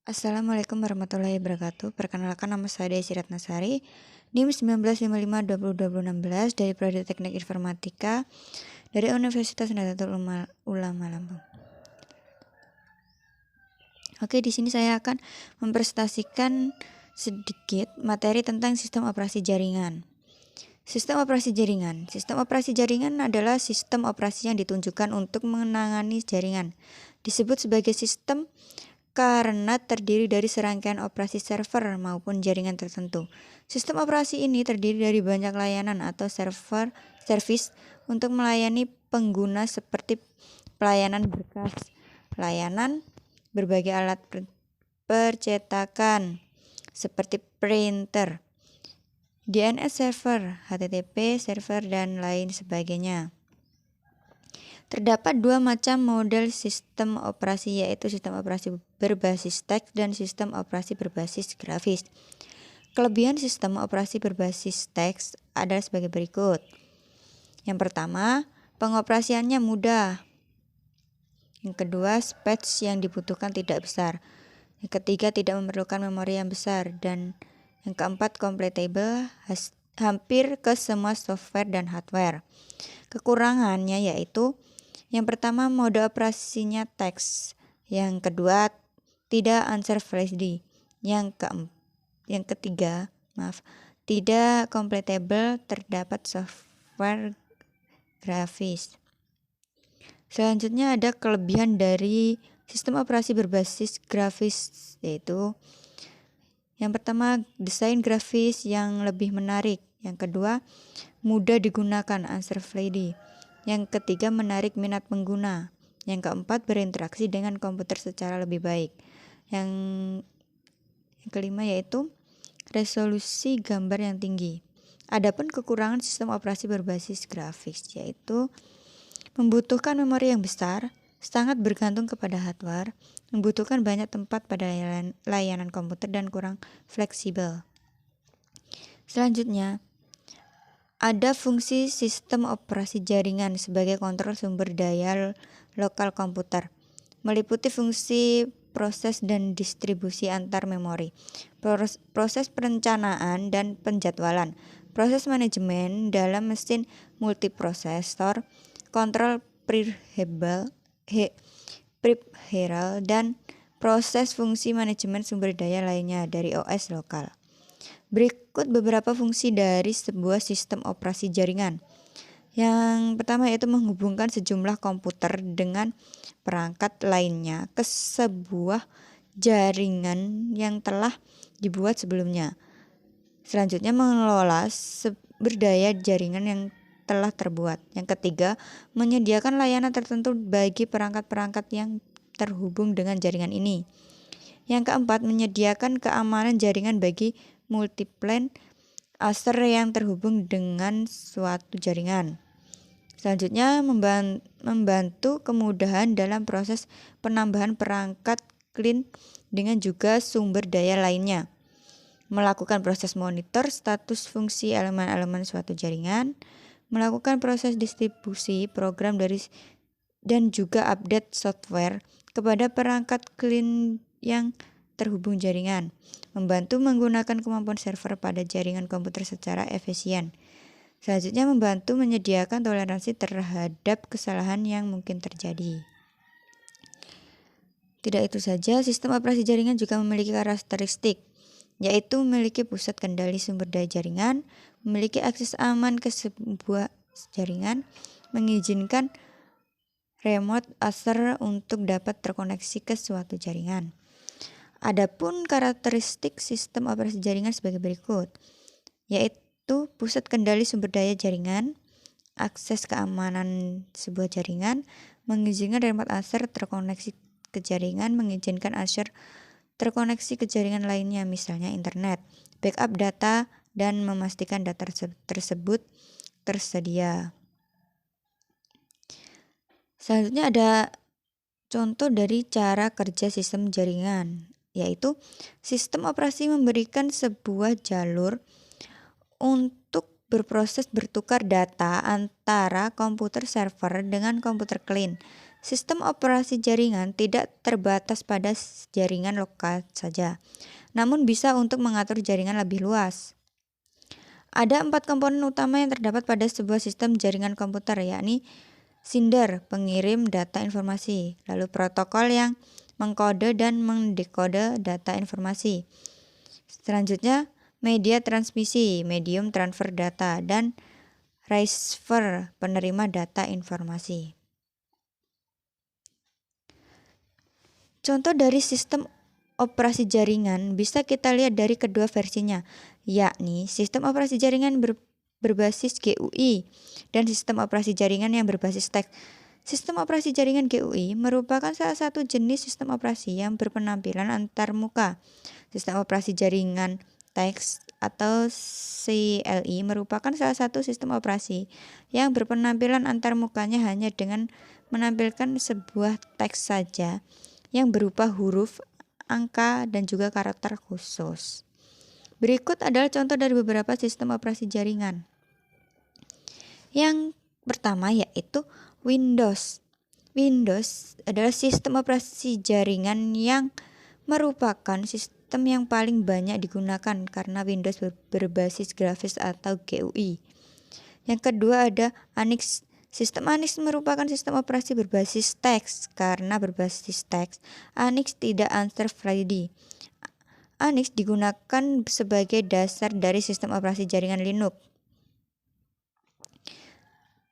Assalamualaikum warahmatullahi wabarakatuh. Perkenalkan, nama saya Desi Ratnasari, NIM 1955202016 dari Prodi Teknik Informatika dari Universitas Nahdlatul Ulama Lampung. Oke, di sini saya akan mempresentasikan sedikit materi tentang sistem operasi jaringan. Sistem operasi jaringan. Sistem operasi jaringan adalah sistem operasi yang ditunjukkan untuk menangani jaringan. Disebut sebagai sistem karena terdiri dari serangkaian operasi server maupun jaringan tertentu. Sistem operasi ini terdiri dari banyak layanan atau service untuk melayani pengguna seperti pelayanan berkas, layanan berbagai alat percetakan seperti printer, DNS server, HTTP server, dan lain sebagainya. Terdapat dua macam model sistem operasi, yaitu sistem operasi berbasis teks dan sistem operasi berbasis grafis. Kelebihan sistem operasi berbasis teks adalah sebagai berikut. Yang pertama, pengoperasiannya mudah. Yang kedua, space yang dibutuhkan tidak besar. Yang ketiga, tidak memerlukan memori yang besar. Dan yang keempat, compatible hampir ke semua software dan hardware. Kekurangannya yaitu yang pertama, mode operasinya teks. Yang kedua, tidak answer flash D. Yang ketiga, tidak compatible terdapat software grafis. Selanjutnya ada kelebihan dari sistem operasi berbasis grafis, yaitu yang pertama, desain grafis yang lebih menarik. Yang kedua, mudah digunakan answer flash D. Yang ketiga, menarik minat pengguna. Yang keempat, berinteraksi dengan komputer secara lebih baik. Yang kelima yaitu resolusi gambar yang tinggi. Adapun kekurangan sistem operasi berbasis grafis yaitu membutuhkan memori yang besar, sangat bergantung kepada hardware, membutuhkan banyak tempat pada layanan komputer, dan kurang fleksibel. Selanjutnya, ada fungsi sistem operasi jaringan sebagai kontrol sumber daya lokal komputer, meliputi fungsi proses dan distribusi antar memori, proses perencanaan dan penjadwalan, proses manajemen dalam mesin multiprosesor, kontrol perihal, dan proses fungsi manajemen sumber daya lainnya dari OS lokal. Berikut beberapa fungsi dari sebuah sistem operasi jaringan. Yang pertama yaitu menghubungkan sejumlah komputer dengan perangkat lainnya ke sebuah jaringan yang telah dibuat sebelumnya. Selanjutnya, mengelola sumber daya jaringan yang telah terbuat. Yang ketiga, menyediakan layanan tertentu bagi perangkat-perangkat yang terhubung dengan jaringan ini. Yang keempat, menyediakan keamanan jaringan bagi multiple user yang terhubung dengan suatu jaringan. Selanjutnya, membantu kemudahan dalam proses penambahan perangkat clean dengan juga sumber daya lainnya. Melakukan proses monitor status fungsi elemen-elemen suatu jaringan, melakukan proses distribusi program dan juga update software kepada perangkat clean yang terhubung jaringan, membantu menggunakan kemampuan server pada jaringan komputer secara efisien. Selanjutnya, membantu menyediakan toleransi terhadap kesalahan yang mungkin terjadi. Tidak itu saja, sistem operasi jaringan juga memiliki karakteristik, yaitu memiliki pusat kendali sumber daya jaringan, memiliki akses aman ke sebuah jaringan, mengizinkan remote user untuk dapat terkoneksi ke suatu jaringan. Adapun karakteristik sistem operasi jaringan sebagai berikut, yaitu pusat kendali sumber daya jaringan, akses keamanan sebuah jaringan, mengizinkan remote user terkoneksi ke jaringan, mengizinkan user terkoneksi ke jaringan lainnya, misalnya internet, backup data, dan memastikan data tersebut tersedia. Selanjutnya ada contoh dari cara kerja sistem jaringan, yaitu sistem operasi memberikan sebuah jalur untuk berproses bertukar data antara komputer server dengan komputer clean. Sistem operasi jaringan tidak terbatas pada jaringan lokal saja, namun bisa untuk mengatur jaringan lebih luas. Ada 4 komponen utama yang terdapat pada sebuah sistem jaringan komputer, yakni sender, pengirim data informasi, lalu protokol yang mengkode dan mendekode data informasi. Selanjutnya, media transmisi, medium transfer data, dan receiver, penerima data informasi. Contoh dari sistem operasi jaringan bisa kita lihat dari kedua versinya, yakni sistem operasi jaringan berbasis GUI dan sistem operasi jaringan yang berbasis teks. Sistem operasi jaringan GUI merupakan salah satu jenis sistem operasi yang berpenampilan antarmuka. Sistem operasi jaringan teks atau CLI merupakan salah satu sistem operasi yang berpenampilan antarmukanya hanya dengan menampilkan sebuah teks saja yang berupa huruf, angka, dan juga karakter khusus. Berikut adalah contoh dari beberapa sistem operasi jaringan. Yang pertama yaitu Windows. Windows adalah sistem operasi jaringan yang merupakan sistem yang paling banyak digunakan karena Windows berbasis grafis atau GUI. Yang kedua ada Unix. Sistem Unix merupakan sistem operasi berbasis teks. Karena berbasis teks, Unix tidak answer friendly. Unix digunakan sebagai dasar dari sistem operasi jaringan Linux.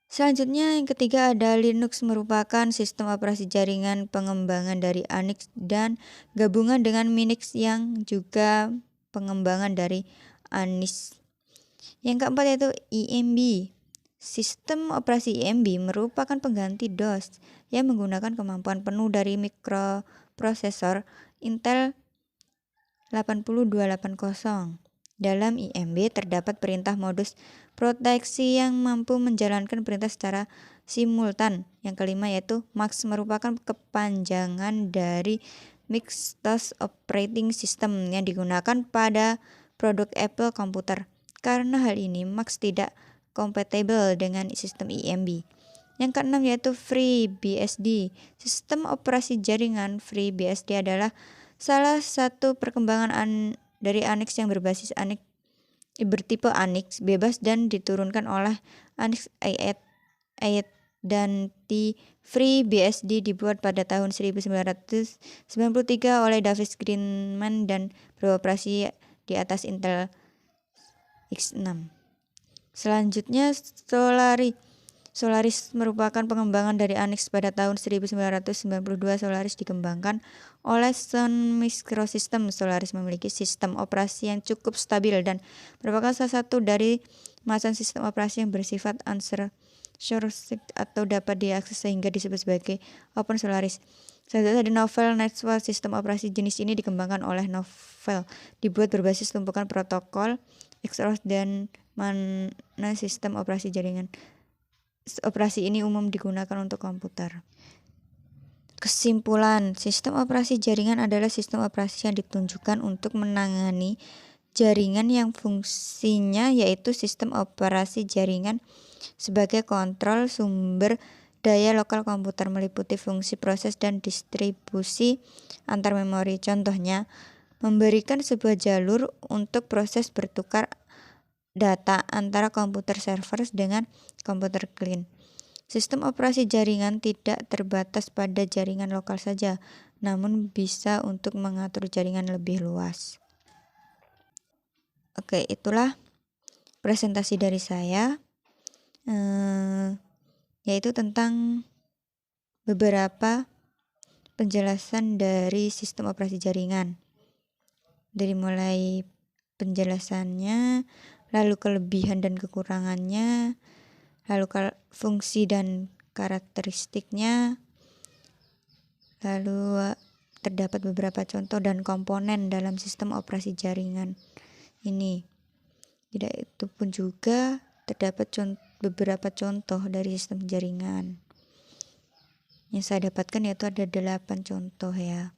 Selanjutnya yang ketiga ada Linux, merupakan sistem operasi jaringan pengembangan dari Unix dan gabungan dengan Minix yang juga pengembangan dari Unix. Yang keempat yaitu IMB. Sistem operasi IMB merupakan pengganti DOS yang menggunakan kemampuan penuh dari mikroprosesor Intel 8280. Dalam IMB terdapat perintah modus proteksi yang mampu menjalankan perintah secara simultan. Yang kelima yaitu MAX, merupakan kepanjangan dari Macintosh Operating System yang digunakan pada produk Apple komputer. Karena hal ini, MAX tidak kompatibel dengan sistem IMB. Yang keenam yaitu FreeBSD. Sistem operasi jaringan FreeBSD adalah salah satu perkembangan dari Unix yang berbasis Unix bertipe Unix bebas dan diturunkan oleh Unix 8 dan FreeBSD dibuat pada tahun 1993 oleh David Greenman dan beroperasi di atas Intel X6. Selanjutnya Solaris merupakan pengembangan dari Unix pada tahun 1992. Solaris dikembangkan oleh Sun Microsystems. Solaris memiliki sistem operasi yang cukup stabil dan merupakan salah satu dari macam sistem operasi yang bersifat unsourced atau dapat diakses sehingga disebut sebagai Open Solaris. Selanjutnya ada Novell Network. Sistem operasi jenis ini dikembangkan oleh Novell, dibuat berbasis tumpukan protokol XOS dan mana sistem operasi jaringan. Operasi ini umum digunakan untuk komputer. Kesimpulan, sistem operasi jaringan adalah sistem operasi yang ditunjukkan untuk menangani jaringan yang fungsinya yaitu sistem operasi jaringan sebagai kontrol sumber daya lokal komputer, meliputi fungsi proses dan distribusi antar memori. Contohnya, memberikan sebuah jalur untuk proses bertukar data antara komputer server dengan komputer client. Sistem operasi jaringan tidak terbatas pada jaringan lokal saja, namun bisa untuk mengatur jaringan lebih luas. Oke, itulah presentasi dari saya, yaitu tentang beberapa penjelasan dari sistem operasi jaringan. Dari mulai penjelasannya, lalu kelebihan dan kekurangannya, lalu fungsi dan karakteristiknya, lalu terdapat beberapa contoh dan komponen dalam sistem operasi jaringan ini. Tidak itu pun juga terdapat beberapa contoh dari sistem jaringan. Yang saya dapatkan yaitu ada 8 contoh ya.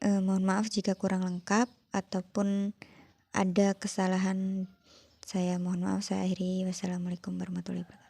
Mohon maaf jika kurang lengkap ataupun ada kesalahan saya mohon maaf, saya akhiri. Wassalamualaikum warahmatullahi wabarakatuh.